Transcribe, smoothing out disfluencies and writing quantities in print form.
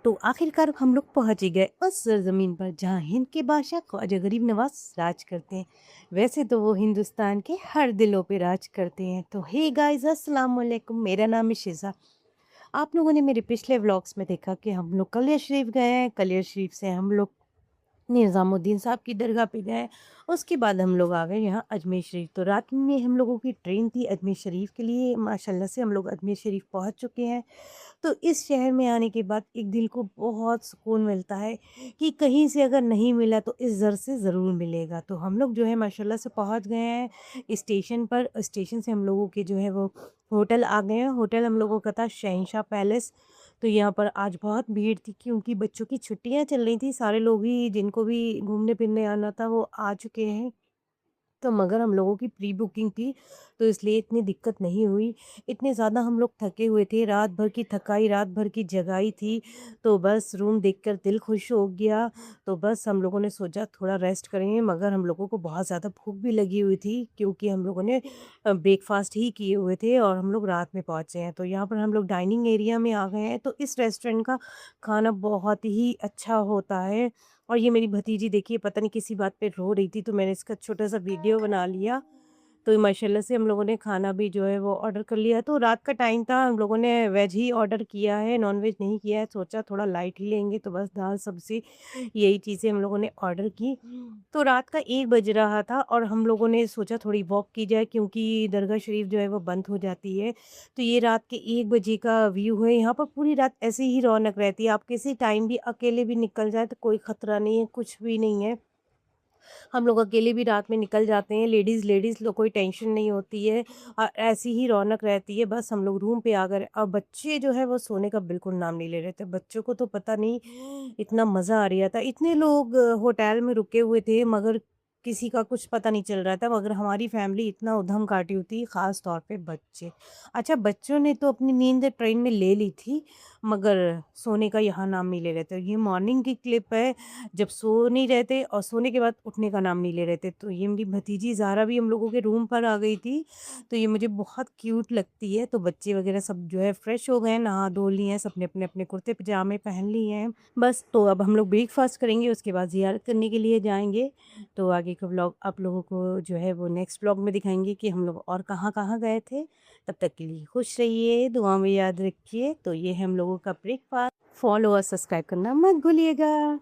तो आखिरकार हम लोग पहुंच ही गए उस सरजमीन पर जहां हिंद के बादशाह ख्वाजा गरीब नवाज राज करते हैं। वैसे तो वो हिंदुस्तान के हर दिलों पे राज करते हैं। तो हे गाइस, अस्सलाम वालेकुम, मेरा नाम है शिजा। आप लोगों ने मेरे पिछले व्लॉग्स में देखा कि हम लोग कलियर शरीफ गए हैं। कलियर शरीफ से हम लोग निज़ामुद्दीन साहब की दरगाह पे गए। उसके बाद हम लोग आ गए यहाँ अजमेर शरीफ। तो रात में हम लोगों की ट्रेन थी अजमेर शरीफ के लिए। माशाल्लाह से हम लोग अजमेर शरीफ पहुँच चुके हैं। तो इस शहर में आने के बाद एक दिल को बहुत सुकून मिलता है कि कहीं से अगर नहीं मिला तो इस ज़र से ज़रूर मिलेगा। तो हम लोग जो है माशाल्लाह से पहुँच गए हैं स्टेशन पर। स्टेशन से हम लोगों के जो है वो होटल आ गए हैं। होटल हम लोगों का था शहनशाह पैलेस। तो यहाँ पर आज बहुत भीड़ थी क्योंकि बच्चों की छुट्टियाँ चल रही थी। सारे लोग ही जिनको भी घूमने फिरने आना था वो आ चुके हैं। तो मगर हम लोगों की प्री बुकिंग थी, तो इसलिए इतनी दिक्कत नहीं हुई। इतने ज़्यादा हम लोग थके हुए थे, रात भर की थकाई, रात भर की जगाई थी। तो बस रूम देखकर दिल खुश हो गया। तो बस हम लोगों ने सोचा थोड़ा रेस्ट करेंगे, मगर हम लोगों को बहुत ज़्यादा भूख भी लगी हुई थी क्योंकि हम लोगों ने ब्रेकफ़ास्ट ही किए हुए थे और हम लोग रात में पहुँचे हैं। तो यहाँ पर हम लोग डाइनिंग एरिया में आ गए हैं। तो इस रेस्टोरेंट का खाना बहुत ही अच्छा होता है। और ये मेरी भतीजी देखिए पता नहीं किसी बात पे रो रही थी, तो मैंने इसका छोटा-सा वीडियो बना लिया। तो माशाल्लाह से हम लोगों ने खाना भी जो है वो ऑर्डर कर लिया। तो रात का टाइम था, हम लोगों ने वेज ही ऑर्डर किया है, नॉन-वेज नहीं किया है। सोचा थोड़ा लाइट ही लेंगे, तो बस दाल, सब्ज़ी यही चीज़ें हम लोगों ने ऑर्डर की। तो रात का 1 बज रहा था और हम लोगों ने सोचा थोड़ी वॉक की जाए क्योंकि दरगाह शरीफ जो है वो बंद हो जाती है। तो ये रात के 1 बजे का व्यू है। यहाँ पर पूरी रात ऐसे ही रौनक रहती है। आप किसी टाइम भी अकेले भी निकल जाएँ तो कोई खतरा नहीं है, कुछ भी नहीं है। हम लोग अकेले भी रात में निकल जाते हैं, लेडीज़ लेडीज़ लोग कोई टेंशन नहीं होती है। ऐसी ही रौनक रहती है। बस हम लोग रूम पे आ गए और बच्चे जो है वो सोने का बिल्कुल नाम नहीं ले रहे थे। बच्चों को तो पता नहीं इतना मज़ा आ रहा था। इतने लोग होटल में रुके हुए थे मगर किसी का कुछ पता नहीं चल रहा था, मगर हमारी फैमिली इतना उधम काटी हुई थी, ख़ास तौर पे बच्चे। अच्छा, बच्चों ने तो अपनी नींद ट्रेन में ले ली थी, मगर सोने का यहाँ नाम नहीं ले रहे थे। ये मॉर्निंग की क्लिप है, जब सो नहीं रहे थे और सोने के बाद उठने का नाम नहीं ले रहे थे। तो ये मेरी भतीजी ज़ारा भी हम लोगों के रूम पर आ गई थी। तो ये मुझे बहुत क्यूट लगती है। तो बच्चे वगैरह सब जो है फ्रेश हो गए हैं, नहा धो लिए हैं, सबने अपने-अपने कुर्ते पजामे पहन लिए हैं। बस तो अब हम लोग ब्रेकफ़ास्ट करेंगे, उसके बाद ज़ियारत करने के लिए जाएँगे। तो आगे का व्लॉग आप लोगों को जो है वो नेक्स्ट व्लॉग में दिखाएँगे कि हम लोग और कहाँ-कहाँ गए थे। तब तक के लिए खुश रहिए, दुआ में याद रखिए। तो ये है हम लोगों का ब्रेकफ़ास्ट। फॉलो और सब्सक्राइब करना मत भूलिएगा।